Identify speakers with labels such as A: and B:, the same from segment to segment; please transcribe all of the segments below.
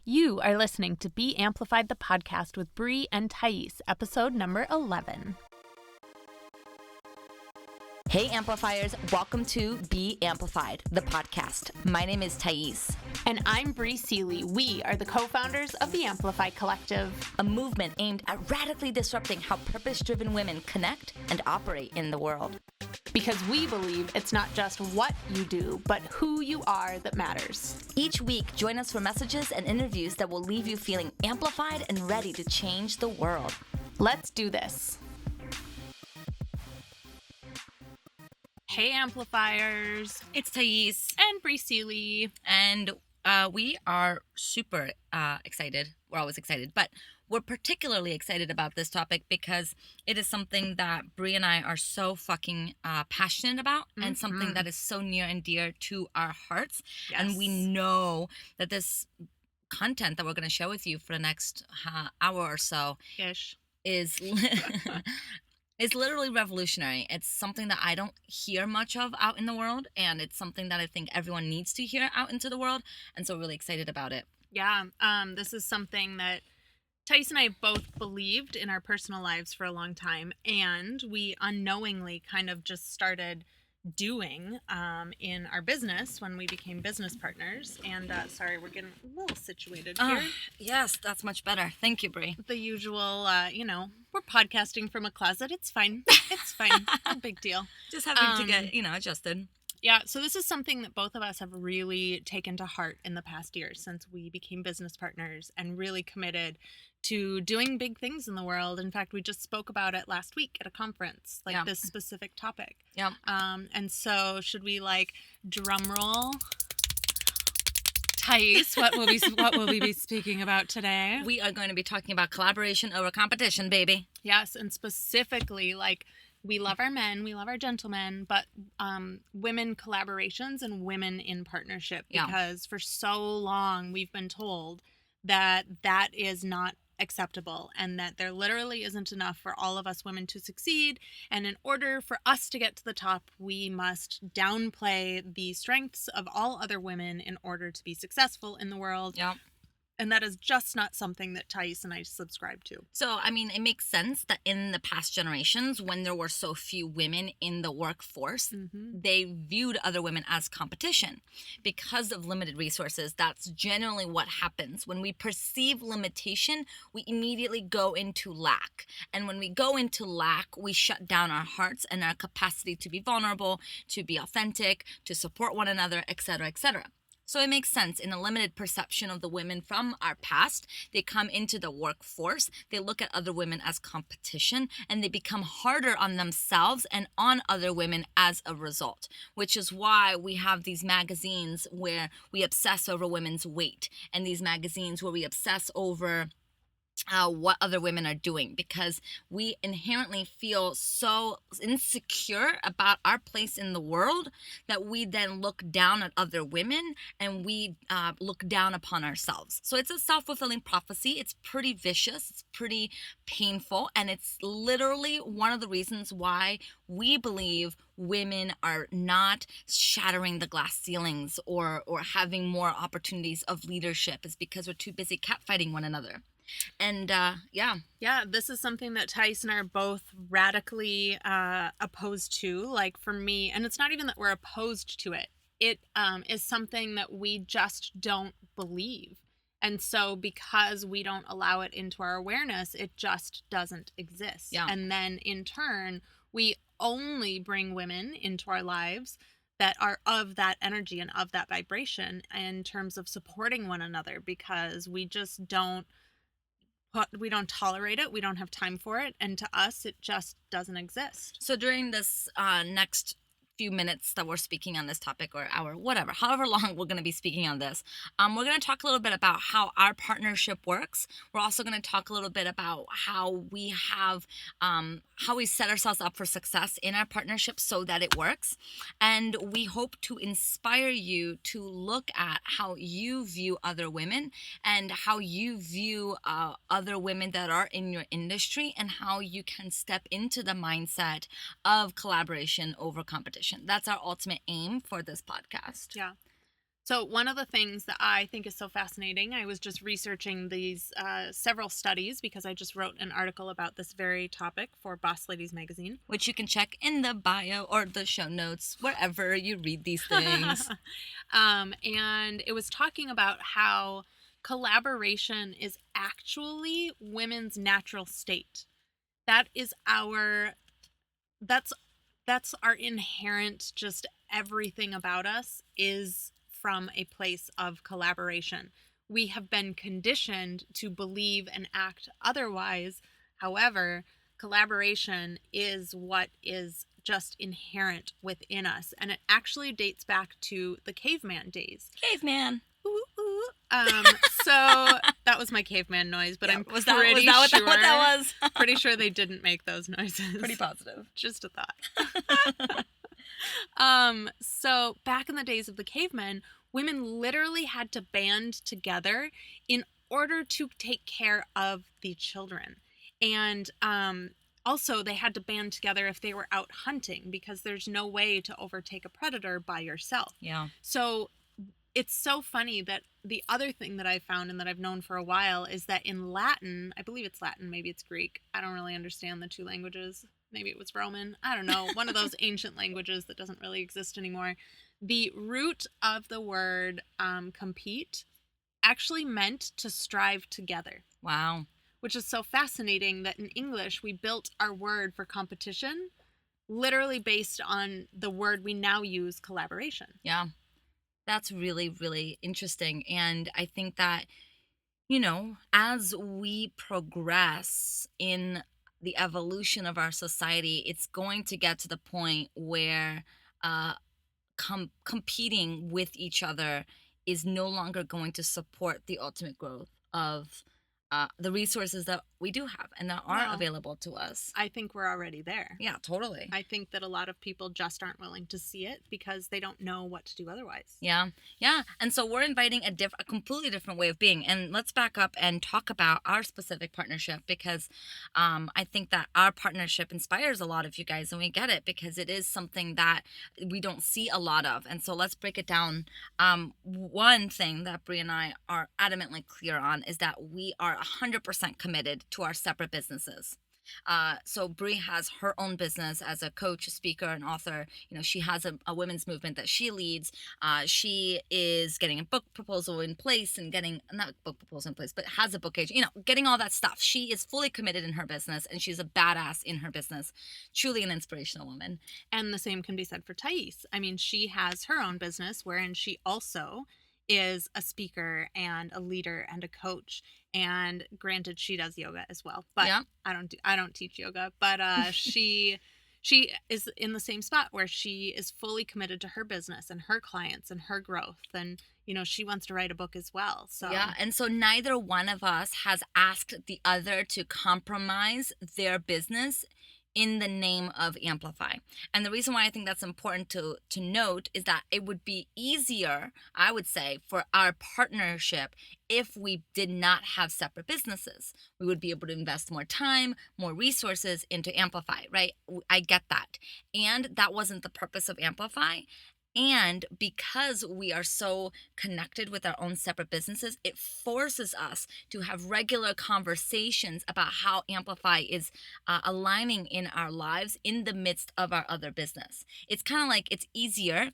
A: You are listening to Be Amplified, the podcast with Bri and Thais, episode number 11.
B: Hey Amplifiers, welcome to Be Amplified, the podcast. My name is Thais.
A: And I'm Bri Seeley. We are the co-founders of the Amplify Collective,
B: A movement aimed at radically disrupting how purpose-driven women connect and operate in the world.
A: because we believe it's not just what you do, but who you are that matters.
B: Each week, join us for messages and interviews that will leave you feeling amplified and ready to change the world.
A: Let's do this. Hey Amplifiers,
B: It's Thais.
A: and Bri Seeley.
B: And we are super excited. We're always excited, but we're particularly excited about this topic because it is something that Bri and I are so fucking passionate about, and something that is so near and dear to our hearts.
A: Yes.
B: And we know that this content that we're going to share with you for the next hour or so
A: Ish.
B: is is literally revolutionary. It's something that I don't hear much of out in the world, and it's something that I think everyone needs to hear out into the world, and so really excited about it.
A: Yeah, this is something that Thais and I both believed in our personal lives for a long time, and we unknowingly kind of just started doing in our business when we became business partners. And sorry, we're getting a little situated here.
B: Yes, that's much better. Thank you, Bri.
A: The usual, we're podcasting from a closet. It's fine. It's fine. No big deal.
B: Just having to get, adjusted.
A: Yeah, so this is something that both of us have really taken to heart in the past year since we became business partners and really committed to doing big things in the world. In fact, we just spoke about it last week at a conference, this specific topic.
B: Yeah.
A: And so should we drum roll? Thais, what will we be speaking about today?
B: We are going to be talking about collaboration over competition, baby.
A: Yes, and specifically we love our men, we love our gentlemen, but women collaborations and women in partnership, because for so long we've been told that that is not acceptable and that there literally isn't enough for all of us women to succeed. And in order for us to get to the top, we must downplay the strengths of all other women in order to be successful in the world.
B: Yeah.
A: And that is just not something that Thais and I subscribe to.
B: So, it makes sense that in the past generations, when there were so few women in the workforce, they viewed other women as competition. Because of limited resources, that's generally what happens. When we perceive limitation, we immediately go into lack. And when we go into lack, we shut down our hearts and our capacity to be vulnerable, to be authentic, to support one another, etc., etc. So it makes sense in a limited perception of the women from our past. They come into the workforce, they look at other women as competition, and they become harder on themselves and on other women as a result, which is why we have these magazines where we obsess over women's weight, and these magazines where we obsess over what other women are doing, because we inherently feel so insecure about our place in the world that we then look down at other women and we look down upon ourselves. So it's a self-fulfilling prophecy. It's pretty vicious. It's pretty painful. And it's literally one of the reasons why we believe women are not shattering the glass ceilings or having more opportunities of leadership, is because we're too busy catfighting one another. And
A: this is something that Thais and I are both radically opposed to. For me, and it's not even that we're opposed to it, it is something that we just don't believe. And so because we don't allow it into our awareness, it just doesn't exist.
B: Yeah.
A: And then in turn, we only bring women into our lives that are of that energy and of that vibration in terms of supporting one another, because we just don't tolerate it. We don't have time for it. And to us, it just doesn't exist.
B: So during this next few minutes that we're speaking on this topic, or hour, whatever, however long we're going to be speaking on this, we're going to talk a little bit about how our partnership works. We're also going to talk a little bit about how we have, how we set ourselves up for success in our partnership so that it works. And we hope to inspire you to look at how you view other women and how you view other women that are in your industry, and how you can step into the mindset of collaboration over competition. That's our ultimate aim for this podcast.
A: Yeah. So one of the things that I think is so fascinating, I was just researching these several studies because I just wrote an article about this very topic for Boss Ladies magazine.
B: Which you can check in the bio or the show notes, wherever you read these things.
A: And it was talking about how collaboration is actually women's natural state. That is that's our inherent, just everything about us is from a place of collaboration. We have been conditioned to believe and act otherwise. However, collaboration is what is just inherent within us. And it actually dates back to the caveman days.
B: Caveman.
A: Ooh, ooh. So that was my caveman noise, but I'm
B: was
A: pretty
B: that
A: sure
B: what that was?
A: pretty sure they didn't make those noises.
B: Pretty positive.
A: Just a thought. So back in the days of the cavemen, women literally had to band together in order to take care of the children. And also they had to band together if they were out hunting, because there's no way to overtake a predator by yourself.
B: Yeah.
A: So it's so funny that the other thing that I found and that I've known for a while is that in Latin, I believe it's Latin, maybe it's Greek. I don't really understand the two languages. Maybe it was Roman. I don't know. One of those ancient languages that doesn't really exist anymore. The root of the word compete actually meant to strive together.
B: Wow.
A: Which is so fascinating that in English, we built our word for competition literally based on the word we now use, collaboration.
B: Yeah. That's really, really interesting. And I think that, you know, as we progress in the evolution of our society, it's going to get to the point where competing with each other is no longer going to support the ultimate growth of the resources that we do have and that are available to us.
A: I think we're already there.
B: Yeah, totally.
A: I think that a lot of people just aren't willing to see it because they don't know what to do otherwise.
B: Yeah. Yeah. And so we're inviting a completely different way of being. And let's back up and talk about our specific partnership, because I think that our partnership inspires a lot of you guys, and we get it because it is something that we don't see a lot of. And so let's break it down. One thing that Bri and I are adamantly clear on is that we are 100% committed to our separate businesses. So Bri has her own business as a coach, speaker, and author. You know, she has a women's movement that she leads. She is getting a book proposal in place and not book proposal in place, but has a book agent, you know, getting all that stuff. She is fully committed in her business, and she's a badass in her business. Truly an inspirational woman.
A: And the same can be said for Thais. I mean, she has her own business wherein she also is a speaker and a leader and a coach. And granted, she does yoga as well, but yeah. I don't teach yoga, but she is in the same spot where she is fully committed to her business and her clients and her growth. And, you know, she wants to write a book as well. So
B: yeah. And so neither one of us has asked the other to compromise their business in the name of Amplify. And the reason why I think that's important to note is that it would be easier, I would say, for our partnership if we did not have separate businesses. We would be able to invest more time, more resources into Amplify, right? I get that. And that wasn't the purpose of Amplify. And because we are so connected with our own separate businesses, it forces us to have regular conversations about how Amplify is aligning in our lives in the midst of our other business. It's kind of like it's easier,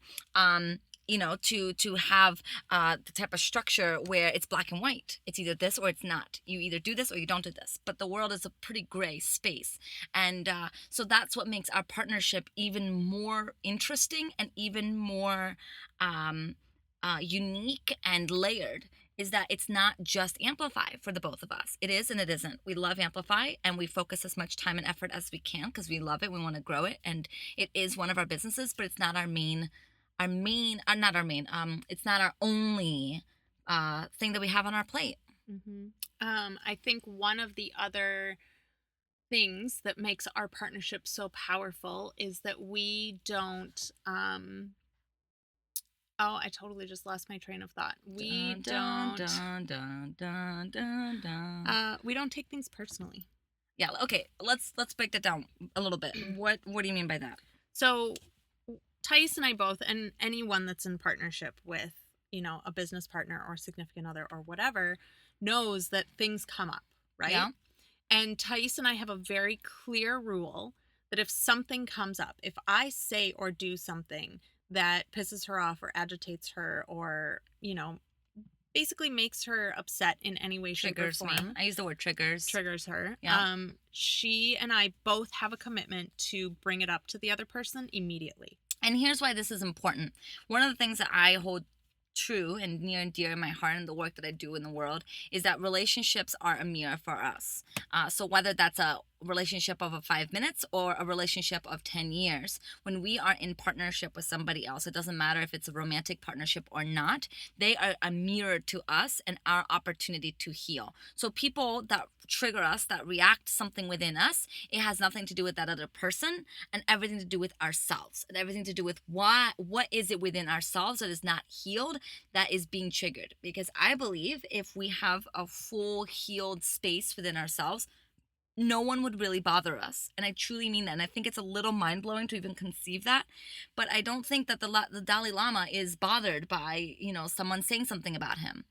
B: you know, to have the type of structure where it's black and white. It's either this or it's not. You either do this or you don't do this. But the world is a pretty gray space. And so that's what makes our partnership even more interesting and even more unique and layered, is that it's not just Amplify for the both of us. It is and it isn't. We love Amplify and we focus as much time and effort as we can because we love it. We want to grow it. And it is one of our businesses, but it's not our main, it's not our only thing that we have on our plate.
A: Mm-hmm. I think one of the other things that makes our partnership so powerful is that we don't, I totally just lost my train of thought. We don't take things personally.
B: Yeah. Okay. Let's break that down a little bit. What do you mean by that?
A: So Thais and I both, and anyone that's in partnership with a business partner or significant other or whatever knows that things come up, right?
B: Yeah.
A: And Thais and I have a very clear rule that if something comes up, if I say or do something that pisses her off or agitates her or, basically makes her upset in any way, shape, or
B: Triggers me.
A: form.
B: I use the word triggers.
A: Triggers her.
B: Yeah.
A: She and I both have a commitment to bring it up to the other person immediately.
B: And here's why this is important. One of the things that I hold true and near and dear in my heart and the work that I do in the world is that relationships are a mirror for us. So whether that's a relationship of 5 minutes or a relationship of 10 years, when we are in partnership with somebody else, it doesn't matter if it's a romantic partnership or not, they are a mirror to us and our opportunity to heal. So people that trigger us, that react something within us, it has nothing to do with that other person and everything to do with ourselves and everything to do with what is it within ourselves that is not healed that is being triggered. Because I believe if we have a full healed space within ourselves, no one would really bother us. And I truly mean that. And I think it's a little mind-blowing to even conceive that. But I don't think that the Dalai Lama is bothered by, someone saying something about him.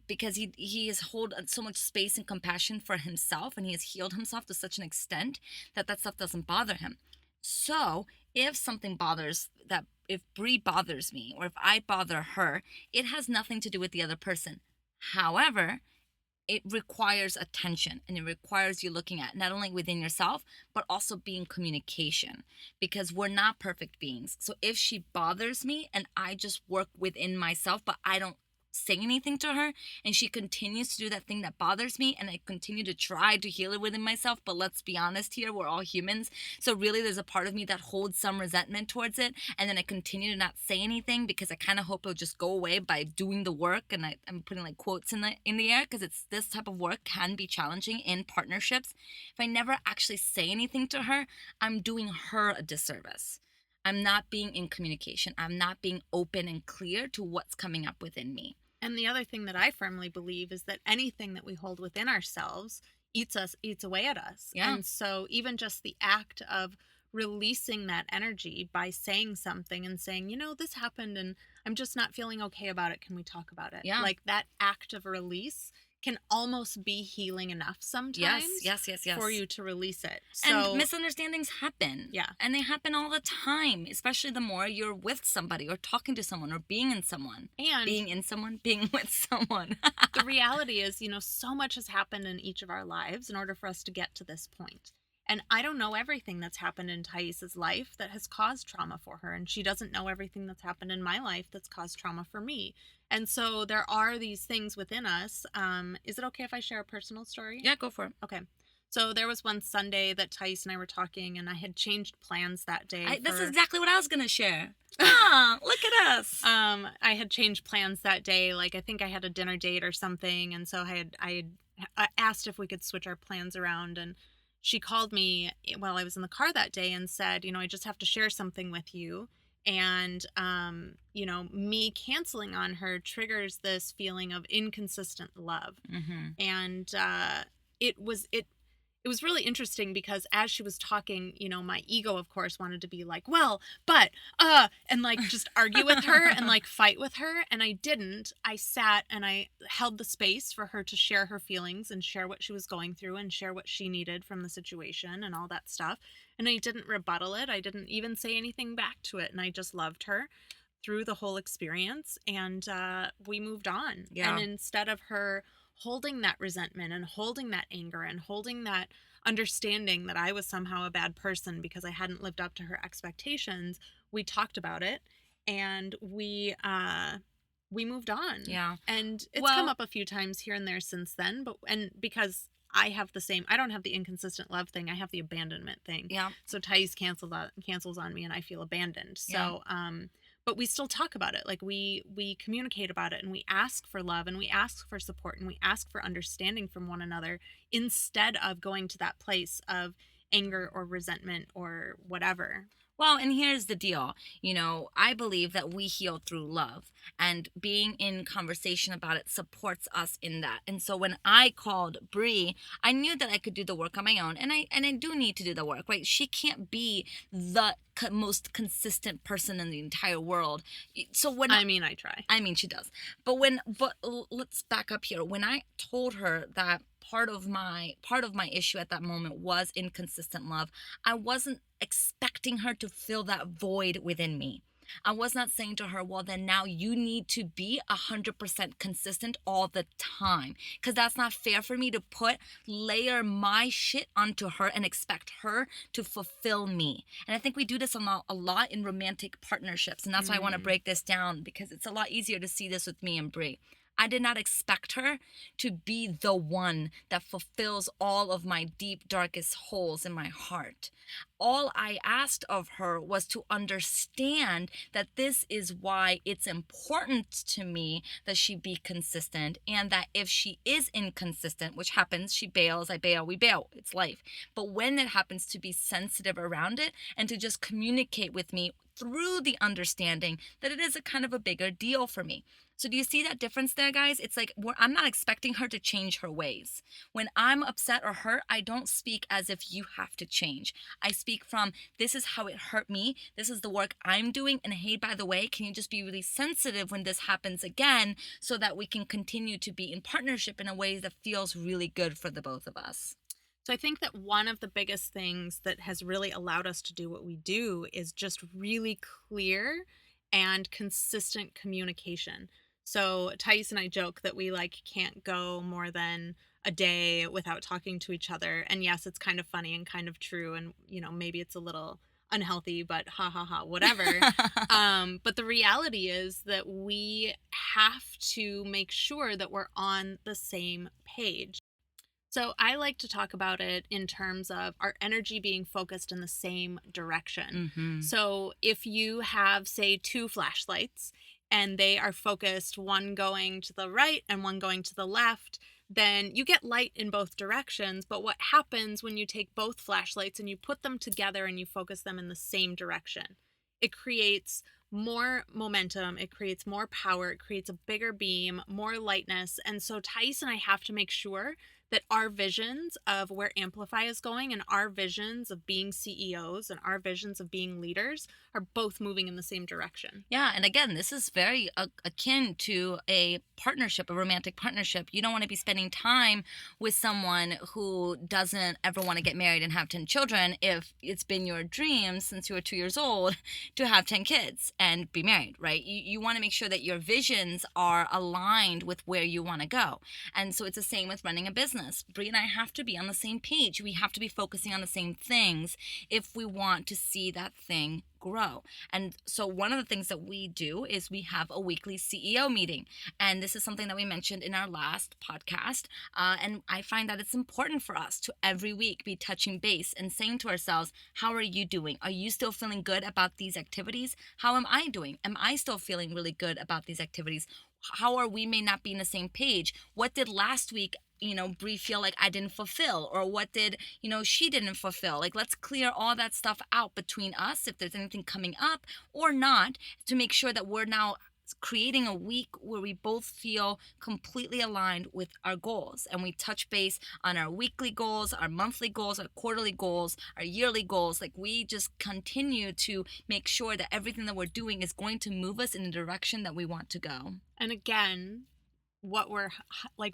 B: Because he has hold so much space and compassion for himself, and he has healed himself to such an extent that stuff doesn't bother him. So if something if Bri bothers me, or if I bother her, it has nothing to do with the other person. However, it requires attention, and it requires you looking at not only within yourself, but also being communication, because we're not perfect beings. So if she bothers me and I just work within myself, but I don't say anything to her, and she continues to do that thing that bothers me, and I continue to try to heal it within myself, but let's be honest here, we're all humans, so really there's a part of me that holds some resentment towards it, and then I continue to not say anything because I kind of hope it'll just go away by doing the work. And I'm putting like quotes in the air, because it's this type of work can be challenging in partnerships. If I never actually say anything to her, I'm doing her a disservice. I'm not being in communication. I'm not being open and clear to what's coming up within me.
A: And the other thing that I firmly believe is that anything that we hold within ourselves eats away at us.
B: Yeah.
A: And so even just the act of releasing that energy by saying something and saying, this happened and I'm just not feeling okay about it. Can we talk about it?
B: Yeah.
A: Like that act of release can almost be healing enough sometimes.
B: Yes.
A: For you to release it. So,
B: and misunderstandings happen.
A: Yeah.
B: And they happen all the time, especially the more you're with somebody or talking to someone or being in someone.
A: And
B: being with someone.
A: The reality is, so much has happened in each of our lives in order for us to get to this point. And I don't know everything that's happened in Thais's life that has caused trauma for her. And she doesn't know everything that's happened in my life that's caused trauma for me. And so there are these things within us. Is it okay if I share a personal story?
B: Yeah, go for it.
A: Okay. So there was one Sunday that Thais and I were talking, and I had changed plans that day.
B: That's exactly what I was going to share. Look at us.
A: I had changed plans that day. Like, I think I had a dinner date or something. And so I had asked if we could switch our plans around, and she called me while I was in the car that day and said, I just have to share something with you. And, me canceling on her triggers this feeling of inconsistent love.
B: Mm-hmm.
A: And it was really interesting because as she was talking, my ego, of course, wanted to be like, well, but, and like just argue with her and like fight with her. And I didn't. I sat and I held the space for her to share her feelings and share what she was going through and share what she needed from the situation and all that stuff. And I didn't rebuttal it. I didn't even say anything back to it. And I just loved her through the whole experience. And we moved on.
B: Yeah.
A: And instead of her holding that resentment and holding that anger and holding that understanding that I was somehow a bad person because I hadn't lived up to her expectations, we talked about it and we moved on.
B: Yeah.
A: And it's come up a few times here and there since then, and because I don't have the inconsistent love thing, I have the abandonment thing.
B: Yeah.
A: So Thais cancels on me and I feel abandoned. So but we still talk about it. Like we communicate about it and we ask for love and we ask for support and we ask for understanding from one another instead of going to that place of anger or resentment or whatever.
B: Well, and here's the deal. I believe that we heal through love, and being in conversation about it supports us in that. And so when I called Bri, I knew that I could do the work on my own, and I do need to do the work, right? She can't be the most consistent person in the entire world. So when
A: I mean, I try.
B: I mean, she does. Let's back up here. When I told her that part of my issue at that moment was inconsistent love, I wasn't expecting her to fill that void within me. I was not saying to her, well, then now you need to be 100% consistent all the time. Because that's not fair for me to layer my shit onto her and expect her to fulfill me. And I think we do this a lot in romantic partnerships. And that's why I want to break this down, because it's a lot easier to see this with me and Bri. I did not expect her to be the one that fulfills all of my deep, darkest holes in my heart. All I asked of her was to understand that this is why it's important to me that she be consistent, and that if she is inconsistent, which happens, she bails, I bail, we bail, it's life. But when it happens, to be sensitive around it and to just communicate with me through the understanding that it is a kind of a bigger deal for me. So do you see that difference there, guys? It's like I'm not expecting her to change her ways. When I'm upset or hurt, I don't speak as if you have to change. I speak from, this is how it hurt me. This is the work I'm doing. And hey, by the way, can you just be really sensitive when this happens again, so that we can continue to be in partnership in a way that feels really good for the both of us?
A: So I think that one of the biggest things that has really allowed us to do what we do is just really clear and consistent communication. So Thais and I joke that we can't go more than a day without talking to each other. And yes, it's kind of funny and kind of true. And, maybe it's a little unhealthy, but ha ha ha, whatever. But the reality is that we have to make sure that we're on the same page. So I like to talk about it in terms of our energy being focused in the same direction.
B: Mm-hmm.
A: So if you have, say, two flashlights and they are focused, one going to the right and one going to the left, then you get light in both directions. But what happens when you take both flashlights and you put them together and you focus them in the same direction? It creates more momentum, it creates more power, it creates a bigger beam, more lightness. And so Thais and I have to make sure that our visions of where Amplify is going and our visions of being CEOs and our visions of being leaders are both moving in the same direction.
B: Yeah, and again, this is very akin to a partnership, a romantic partnership. You don't want to be spending time with someone who doesn't ever want to get married and have 10 children if it's been your dream since you were 2 years old to have 10 kids and be married, right? You want to make sure that your visions are aligned with where you want to go. And so it's the same with running a business. Bri and I have to be on the same page. We have to be focusing on the same things if we want to see that thing grow. And so one of the things that we do is we have a weekly CEO meeting. And this is something that we mentioned in our last podcast. And I find that it's important for us to every week be touching base and saying to ourselves, how are you doing? Are you still feeling good about these activities? How am I doing? Am I still feeling really good about these activities? How are we may not be in the same page? What did last week Bri feel like I didn't fulfill, or what did, she didn't fulfill? Like, let's clear all that stuff out between us if there's anything coming up or not, to make sure that we're now creating a week where we both feel completely aligned with our goals, and we touch base on our weekly goals, our monthly goals, our quarterly goals, our yearly goals. Like, we just continue to make sure that everything that we're doing is going to move us in the direction that we want to go.
A: And again, what we're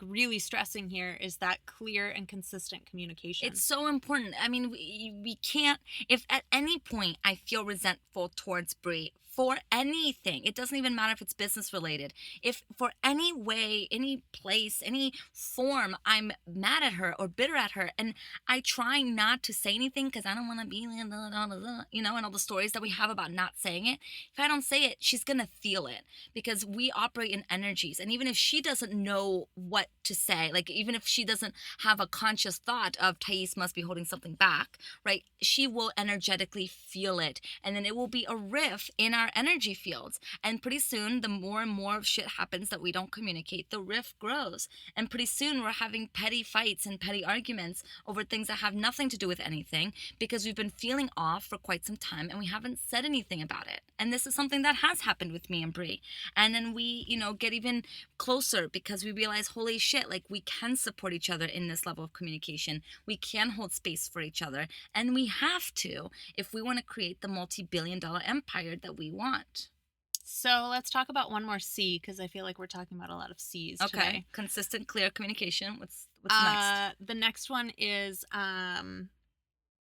A: really stressing here is that clear and consistent communication.
B: It's so important. I mean, we can't, if at any point I feel resentful towards Bri for anything, it doesn't even matter if it's business related, if for any way, any place, any form, I'm mad at her or bitter at her, and I try not to say anything because I don't want to be, and all the stories that we have about not saying it. If I don't say it, she's going to feel it, because we operate in energies. And even if she doesn't know what to say, like even if she doesn't have a conscious thought of Thais must be holding something back, right? She will energetically feel it. And then it will be a riff in our our energy fields. And pretty soon, the more and more shit happens that we don't communicate, the rift grows. And pretty soon we're having petty fights and petty arguments over things that have nothing to do with anything, because we've been feeling off for quite some time and we haven't said anything about it. And this is something that has happened with me and Bri. And then we, get even closer because we realize, holy shit, like we can support each other in this level of communication. We can hold space for each other, and we have to if we want to create the multi-billion-dollar empire that we want.
A: So let's talk about one more C, because I feel like we're talking about a lot of C's today.
B: Okay. Consistent, clear communication. What's next?
A: The next one is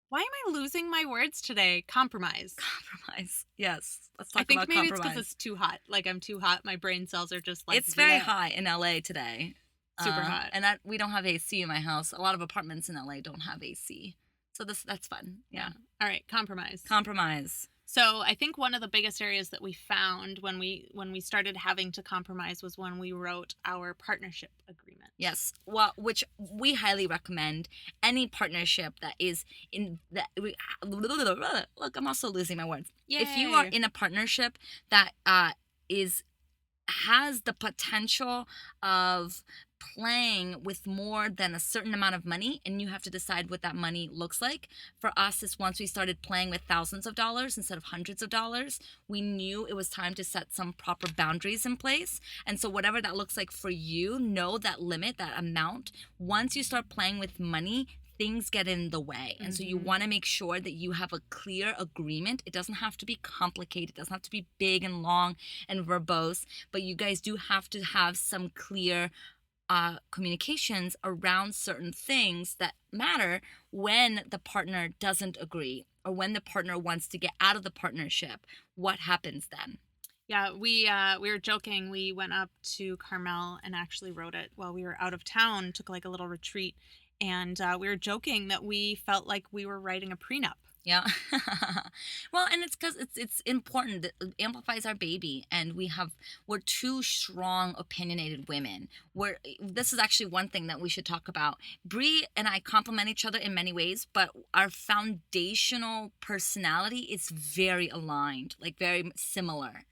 A: why am I losing my words today? Compromise.
B: Compromise. Yes. Let's talk about compromise.
A: I think maybe it's because it's too hot. Like, I'm too hot. My brain cells are just like...
B: It's very hot in LA today.
A: Super hot.
B: And we don't have AC in my house. A lot of apartments in LA don't have AC. So that's fun. Yeah.
A: All right. Compromise.
B: Compromise.
A: So I think one of the biggest areas that we found when we started having to compromise was when we wrote our partnership agreement.
B: Yes. Well, which we highly recommend. Any partnership that is in that. Look, I'm also losing my words.
A: Yay.
B: If you are in a partnership that has the potential of playing with more than a certain amount of money, and you have to decide what that money looks like. For us, it's once we started playing with thousands of dollars instead of hundreds of dollars, we knew it was time to set some proper boundaries in place. And so whatever that looks like for you, know that limit, that amount. Once you start playing with money, things get in the way. And so you want to make sure that you have a clear agreement. It doesn't have to be complicated. It doesn't have to be big and long and verbose, but you guys do have to have some clear communications around certain things that matter when the partner doesn't agree or when the partner wants to get out of the partnership. What happens then?
A: Yeah, we were joking. We went up to Carmel and actually wrote it while we were out of town, took like a little retreat. And we were joking that we felt like we were writing a prenup.
B: Yeah. Well, and it's because it's important. It amplifies our baby, and we're two strong, opinionated women. This is actually one thing that we should talk about. Bri and I complement each other in many ways, but our foundational personality is very aligned, like very similar.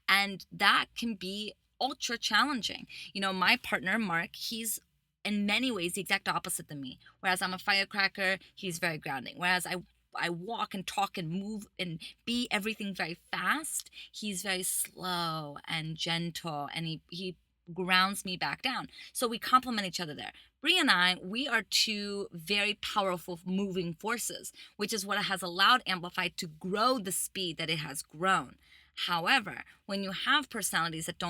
B: And that can be ultra challenging. My partner, Mark, he's in many ways the exact opposite than me. Whereas I'm a firecracker, he's very grounding. Whereas I walk and talk and move and be everything very fast, he's very slow and gentle, and he grounds me back down. So we complement each other there. Bri and I, we are two very powerful moving forces, which is what has allowed Amplify to grow the speed that it has grown. However, when you have personalities that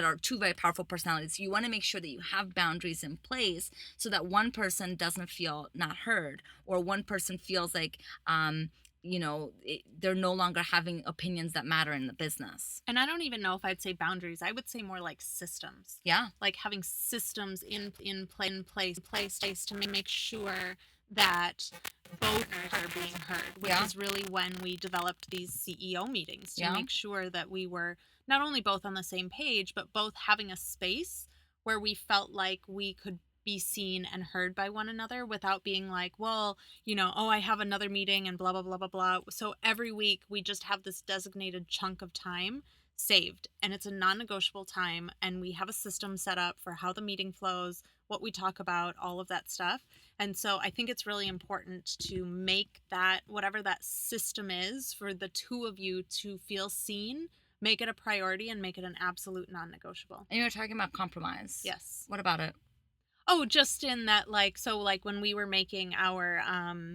B: are two very powerful personalities, you want to make sure that you have boundaries in place so that one person doesn't feel not heard, or one person feels like they're no longer having opinions that matter in the business.
A: And I don't even know if I'd say boundaries. I would say more like systems.
B: Yeah.
A: Like having systems in place to make sure that both are being heard, which is really when we developed these CEO meetings to make sure that we were not only both on the same page, but both having a space where we felt like we could be seen and heard by one another without being like, well, I have another meeting and blah, blah, blah, blah, blah. So every week we just have this designated chunk of time saved, and it's a non-negotiable time, and we have a system set up for how the meeting flows, what we talk about, all of that stuff. And so I think it's really important to make that, whatever that system is, for the two of you to feel seen, make it a priority and make it an absolute non-negotiable.
B: And you were talking about compromise.
A: Yes.
B: What about it?
A: Oh, just in that, when we were making our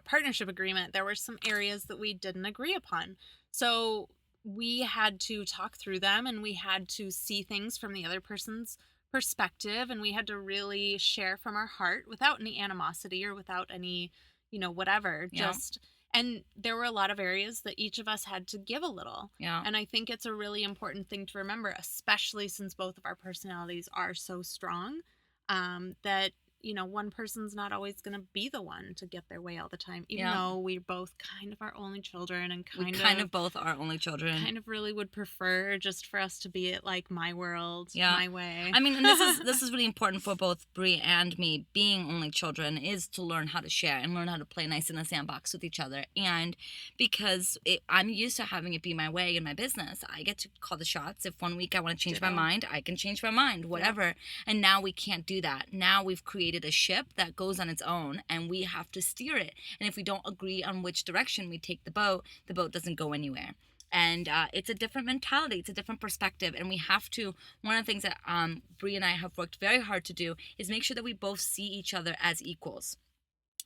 A: partnership agreement, there were some areas that we didn't agree upon. So we had to talk through them, and we had to see things from the other person's perspective, and we had to really share from our heart without any animosity or without any, whatever. And there were a lot of areas that each of us had to give a little.
B: Yeah.
A: And I think it's a really important thing to remember, especially since both of our personalities are so strong, that one person's not always going to be the one to get their way all the time, even though we're both kind of our only children and
B: kind of both our only children.
A: Kind of really would prefer just for us to be at like my world, my way.
B: I mean, and this is really important for both Bri and me. Being only children is to learn how to share and learn how to play nice in the sandbox with each other. And because I'm used to having it be my way in my business, I get to call the shots. If one week I want to change my mind, I can change my mind, whatever. Yeah. And now we can't do that. Now we've created a ship that goes on its own, and we have to steer it. And if we don't agree on which direction we take the boat doesn't go anywhere. And it's a different mentality. It's a different perspective. And we have to, one of the things that Bri and I have worked very hard to do is make sure that we both see each other as equals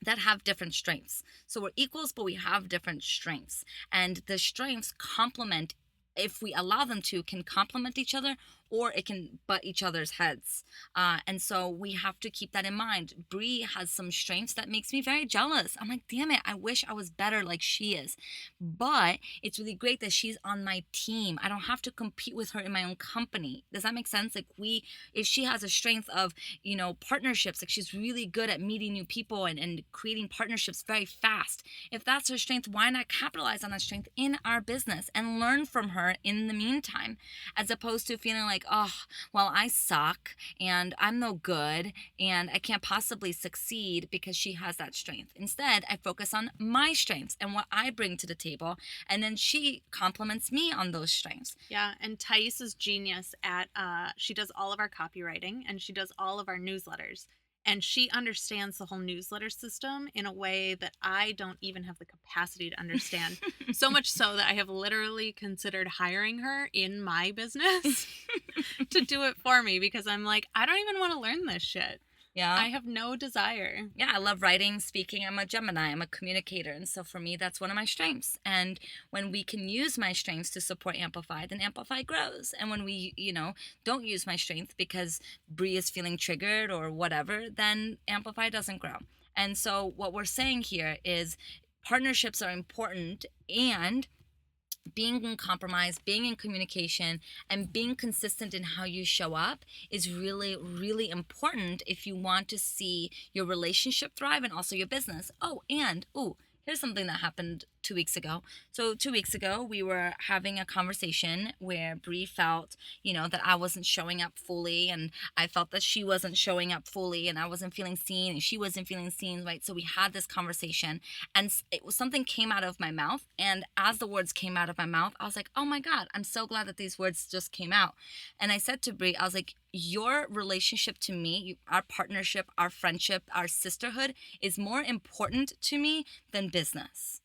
B: that have different strengths. So we're equals, but we have different strengths. And the strengths complement, if we allow them to, can complement each other, or it can butt each other's heads. And so we have to keep that in mind. Bri has some strengths that makes me very jealous. I'm like, damn it, I wish I was better like she is. But it's really great that she's on my team. I don't have to compete with her in my own company. Does that make sense? Like if she has a strength of, partnerships, like she's really good at meeting new people and creating partnerships very fast. If that's her strength, why not capitalize on that strength in our business and learn from her in the meantime, as opposed to feeling like, oh, well, I suck and I'm no good and I can't possibly succeed because she has that strength. Instead, I focus on my strengths and what I bring to the table, and then she compliments me on those strengths.
A: Yeah, and Thais is genius at, she does all of our copywriting and she does all of our newsletters. And she understands the whole newsletter system in a way that I don't even have the capacity to understand. So much so that I have literally considered hiring her in my business to do it for me, because I'm like, I don't even want to learn this shit. Yeah. I have no desire.
B: Yeah, I love writing, speaking. I'm a Gemini. I'm a communicator. And so for me, that's one of my strengths. And when we can use my strengths to support Amplify, then Amplify grows. And when we, don't use my strength because Bri is feeling triggered or whatever, then Amplify doesn't grow. And so what we're saying here is partnerships are important, and being in compromise, being in communication, and being consistent in how you show up is really, really important if you want to see your relationship thrive and also your business. Here's something that happened 2 weeks ago. So 2 weeks ago, we were having a conversation where Bri felt, that I wasn't showing up fully, and I felt that she wasn't showing up fully, and I wasn't feeling seen, and she wasn't feeling seen, right? So we had this conversation, and something came out of my mouth, and as the words came out of my mouth, I was like, oh my God, I'm so glad that these words just came out. And I said to Bri, I was like, your relationship to me, our partnership, our friendship, our sisterhood is more important to me than business.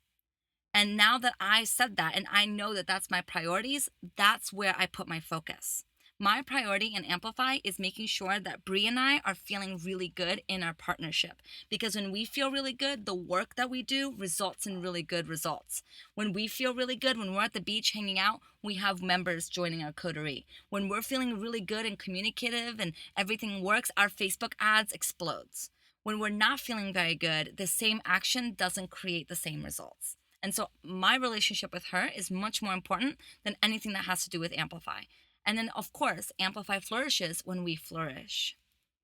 B: And now that I said that, and I know that that's my priorities, that's where I put my focus. My priority in Amplify is making sure that Bri and I are feeling really good in our partnership. Because when we feel really good, the work that we do results in really good results. When we feel really good, when we're at the beach hanging out, we have members joining our coterie. When we're feeling really good and communicative and everything works, our Facebook ads explodes. When we're not feeling very good, the same action doesn't create the same results. And so my relationship with her is much more important than anything that has to do with Amplify. And then, of course, Amplify flourishes when we flourish.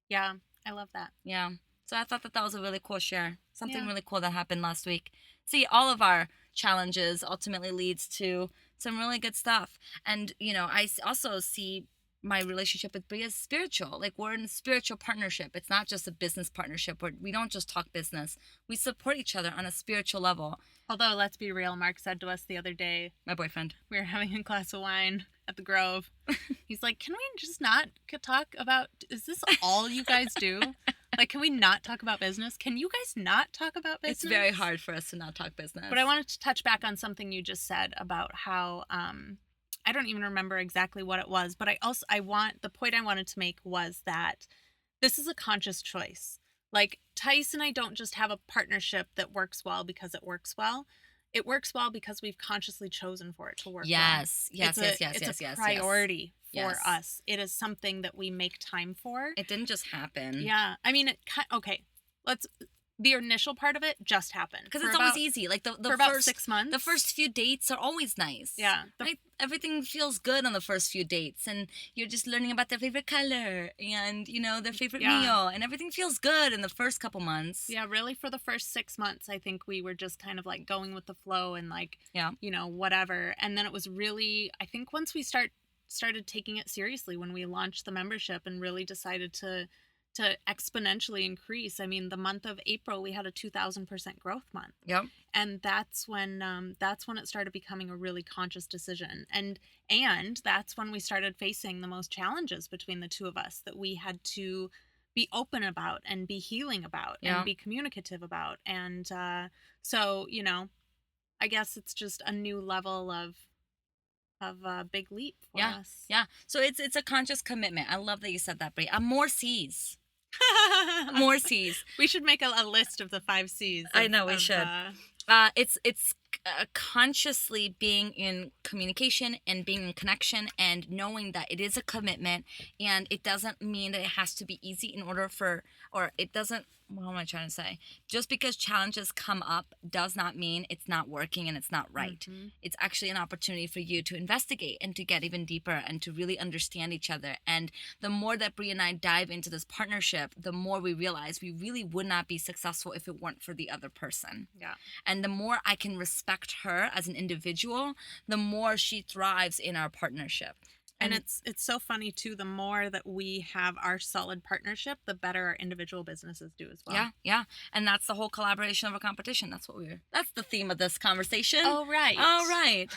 A: Yeah, I love that.
B: Yeah. So I thought that was a really cool share. Something really cool that happened last week. See, all of our challenges ultimately leads to some really good stuff. And, I also see my relationship with Bri is spiritual. Like, we're in a spiritual partnership. It's not just a business partnership where we don't just talk business. We support each other on a spiritual level.
A: Although, let's be real, Mark said to us the other day,
B: my boyfriend,
A: we were having a glass of wine at the Grove. He's like, can we just not talk about, is this all you guys do? Like, can we not talk about business? Can you guys not talk about business?
B: It's very hard for us to not talk business.
A: But I wanted to touch back on something you just said about how, I don't even remember exactly what it was, but the point I wanted to make was that this is a conscious choice. Like, Thais and I don't just have a partnership that works well because it works well. It works well because we've consciously chosen for it to work well. Yes. It's a priority for us. It is something that we make time for.
B: It didn't just happen.
A: Yeah. I mean, okay, the initial part of it just happened.
B: Because it's always easy. Like
A: for about 6 months.
B: The first few dates are always nice.
A: Yeah.
B: Right? Everything feels good on the first few dates, and you're just learning about their favorite color and, you know, their favorite meal, and everything feels good in the first couple months.
A: Yeah, really for the first 6 months, I think we were just kind of like going with the flow and like, you know, whatever. And then it was really, I think once we started taking it seriously, when we launched the membership and really decided to exponentially increase. I mean, the month of April, we had a 2,000% growth month.
B: Yep.
A: And that's when it started becoming a really conscious decision. And that's when we started facing the most challenges between the two of us that we had to be open about and be healing about and be communicative about. And so, you know, I guess it's just a new level of a big leap for us.
B: Yeah. So it's a conscious commitment. I love that you said that, Bri. More C's. More C's.
A: We should make a list of the 5 C's.
B: I know we should. It's consciously being in communication and being in connection and knowing that it is a commitment, and it doesn't mean that it has to be easy in order for, or it doesn't, what am I trying to say? Just because challenges come up does not mean it's not working and it's not right. Mm-hmm. It's actually an opportunity for you to investigate and to get even deeper and to really understand each other. And the more that Bri and I dive into this partnership, the more we realize we really would not be successful if it weren't for the other person.
A: Yeah.
B: And the more I can respect her as an individual, the more she thrives in our partnership.
A: And it's so funny too, the more that we have our solid partnership, the better our individual businesses do as well.
B: Yeah. And that's the whole collaboration of a competition. That's the theme of this conversation.
A: Oh, right.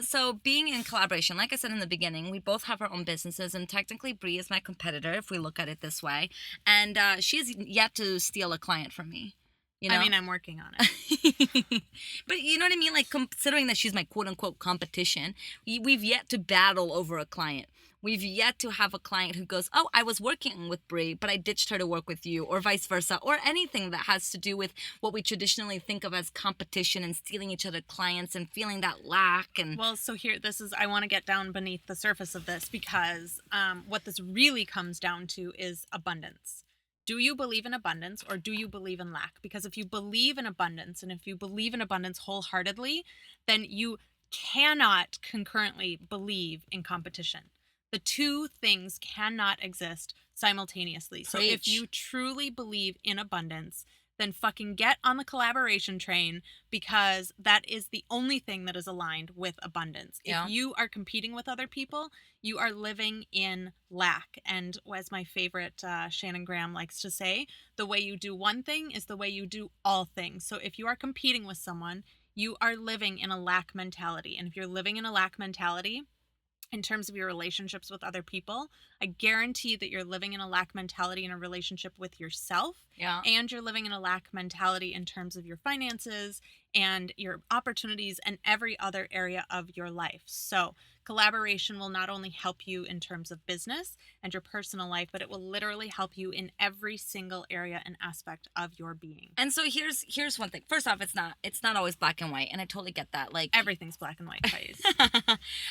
B: So being in collaboration, like I said in the beginning, we both have our own businesses, and technically Bri is my competitor if we look at it this way. And she has yet to steal a client from me. You know?
A: I mean, I'm working on it.
B: But you know what I mean? Like, considering that she's my quote-unquote competition, we've yet to battle over a client. We've yet to have a client who goes, oh, I was working with Bri, but I ditched her to work with you, or vice versa, or anything that has to do with what we traditionally think of as competition and stealing each other's clients and feeling that lack. And
A: well, so here, I want to get down beneath the surface of this, because what this really comes down to is abundance. Do you believe in abundance, or do you believe in lack? Because if you believe in abundance, and if you believe in abundance wholeheartedly, then you cannot concurrently believe in competition. The two things cannot exist simultaneously. So if you truly believe in abundance, then fucking get on the collaboration train, because that is the only thing that is aligned with abundance.
B: Yeah.
A: If you are competing with other people, you are living in lack. And as my favorite Shannon Graham likes to say, the way you do one thing is the way you do all things. So if you are competing with someone, you are living in a lack mentality. And if you're living in a lack mentality, in terms of your relationships with other people, I guarantee that you're living in a lack mentality in a relationship with yourself.
B: Yeah.
A: And you're living in a lack mentality in terms of your finances and your opportunities and every other area of your life. So collaboration will not only help you in terms of business and your personal life, but it will literally help you in every single area and aspect of your being.
B: And so here's one thing. First off, it's not always black and white, and I totally get that. Like,
A: everything's black and white, Thais.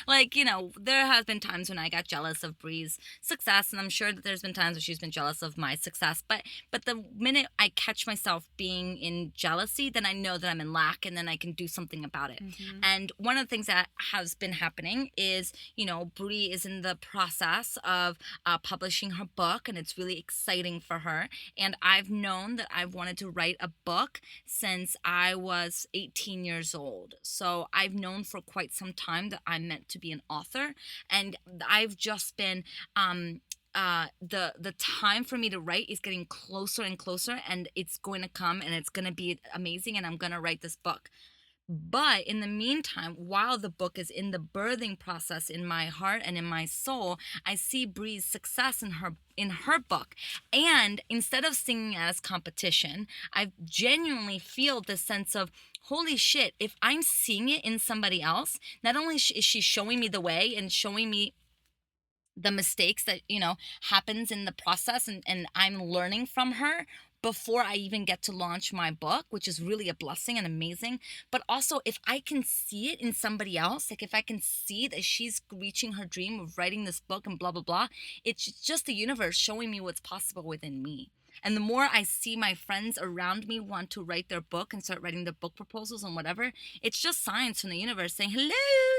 B: Like, you know, there has been times when I got jealous of Bri's success, and I'm sure that there's been times when she's been jealous of my success. But the minute I catch myself being in jealousy, then I know that I'm in lack, and then I can do something about it. Mm-hmm. And one of the things that has been happening is, you know, Bri is in the process of publishing her book, and it's really exciting for her. And I've known that I've wanted to write a book since I was 18 years old. So I've known for quite some time that I'm meant to be an author, and I've just been the time for me to write is getting closer and closer, and it's going to come, and it's going to be amazing, and I'm going to write this book. But in the meantime, while the book is in the birthing process in my heart and in my soul, I see Bri's success in her book. And instead of seeing it as competition, I genuinely feel this sense of, holy shit, if I'm seeing it in somebody else, not only is she showing me the way and showing me the mistakes that, you know, happens in the process, and I'm learning from her before I even get to launch my book, which is really a blessing and amazing. But also, if I can see it in somebody else, like if I can see that she's reaching her dream of writing this book and blah, blah, blah, it's just the universe showing me what's possible within me. And the more I see my friends around me want to write their book and start writing their book proposals and whatever, it's just signs from the universe saying, hello,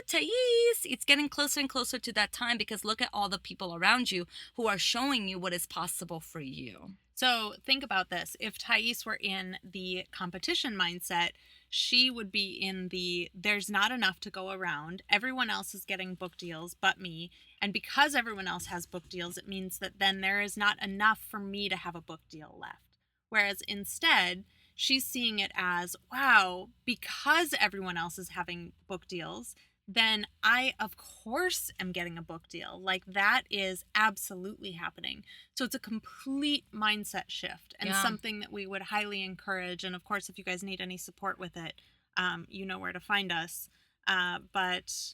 B: Thais. It's getting closer and closer to that time, because look at all the people around you who are showing you what is possible for you.
A: So think about this. If Thais were in the competition mindset, she would be in the there's not enough to go around. Everyone else is getting book deals but me. And because everyone else has book deals, it means that then there is not enough for me to have a book deal left. Whereas instead, she's seeing it as, wow, because everyone else is having book deals, then I, of course, am getting a book deal. Like, that is absolutely happening. So it's a complete mindset shift, and something that we would highly encourage. And of course, if you guys need any support with it, you know where to find us. But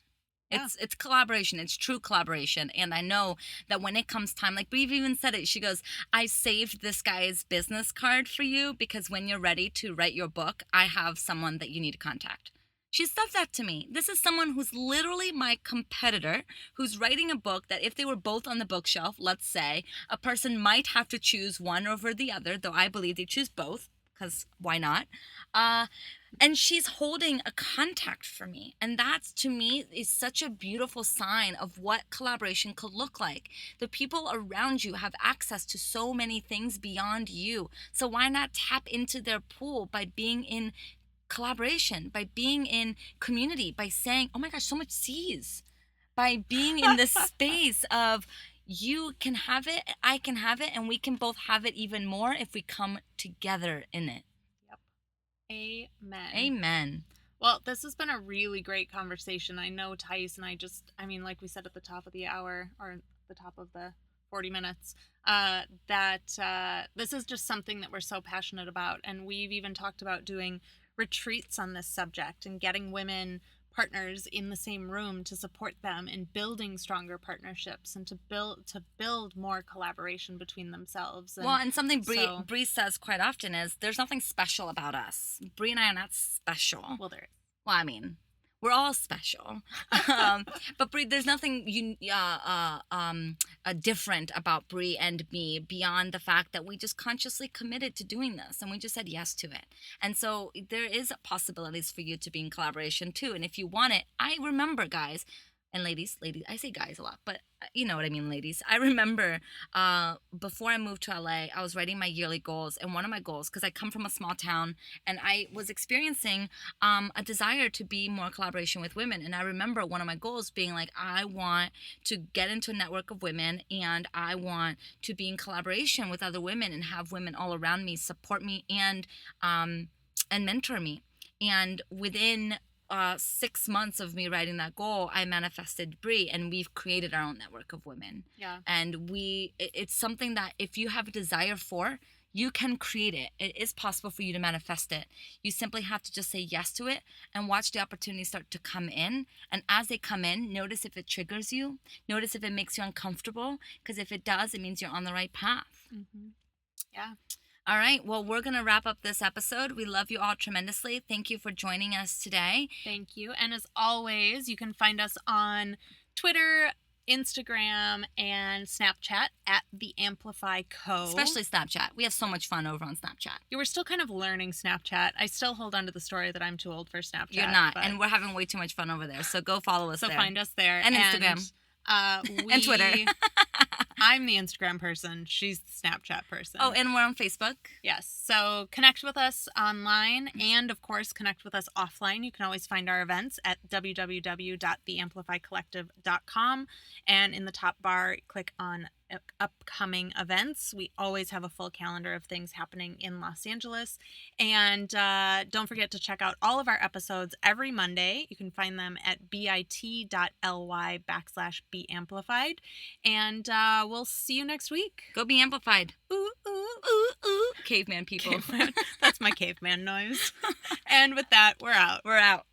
B: it's collaboration. It's true collaboration. And I know that when it comes time, like Bri even said it, she goes, I saved this guy's business card for you because when you're ready to write your book, I have someone that you need to contact. She said that to me. This is someone who's literally my competitor, who's writing a book that if they were both on the bookshelf, let's say, a person might have to choose one over the other, though I believe they choose both, because why not? And she's holding a contact for me. And that, to me, is such a beautiful sign of what collaboration could look like. The people around you have access to so many things beyond you. So why not tap into their pool by being in collaboration, by being in community, by saying, oh my gosh, so much C's, by being in this space of you can have it, I can have it, and we can both have it even more if we come together in it.
A: Yep. Amen.
B: Amen.
A: Well, this has been a really great conversation. I know Thais and I mean, like we said at the top of the hour, or the top of the 40 minutes, that this is just something that we're so passionate about. And we've even talked about doing retreats on this subject and getting women partners in the same room to support them in building stronger partnerships and to build more collaboration between themselves.
B: And something Bri says quite often is there's nothing special about us. Bri and I are not special.
A: Well, there is.
B: Well, I mean, we're all special. But Bri, there's nothing different about Bri and me beyond the fact that we just consciously committed to doing this and we just said yes to it. And so there is possibilities for you to be in collaboration too. And if you want it, I remember, guys and ladies, I say guys a lot, but you know what I mean, ladies. I remember before I moved to LA, I was writing my yearly goals. And one of my goals, because I come from a small town and I was experiencing a desire to be more collaboration with women. And I remember one of my goals being like, I want to get into a network of women and I want to be in collaboration with other women and have women all around me support me and mentor me. And within 6 months of me writing that goal, I manifested Bri, and we've created our own network of women.
A: Yeah.
B: And it's something that if you have a desire for, you can create it. It is possible for you to manifest it. You simply have to just say yes to it and watch the opportunities start to come in. And as they come in, notice if it triggers you. Notice if it makes you uncomfortable. Because if it does, it means you're on the right path.
A: Mm-hmm. Yeah.
B: All right. Well, we're going to wrap up this episode. We love you all tremendously. Thank you for joining us today.
A: Thank you. And as always, you can find us on Twitter, Instagram, and Snapchat at The Amplify Co.
B: Especially Snapchat. We have so much fun over on Snapchat.
A: Yeah, we're still kind of learning Snapchat. I still hold on to the story that I'm too old for Snapchat.
B: You're not. And we're having way too much fun over there. So go follow us there.
A: So find us there.
B: And Instagram. And Twitter.
A: I'm the Instagram person. She's the Snapchat person.
B: Oh, and we're on Facebook.
A: Yes. So connect with us online and, of course, connect with us offline. You can always find our events at www.theamplifycollective.com. And in the top bar, click on upcoming events. We always have a full calendar of things happening in Los Angeles. And don't forget to check out all of our episodes every Monday. You can find them at bit.ly/beamplified. And we'll see you next week.
B: Go be amplified.
A: Ooh, ooh, ooh, ooh.
B: Caveman people.
A: Caveman. That's my caveman noise. And with that, we're out.
B: We're out.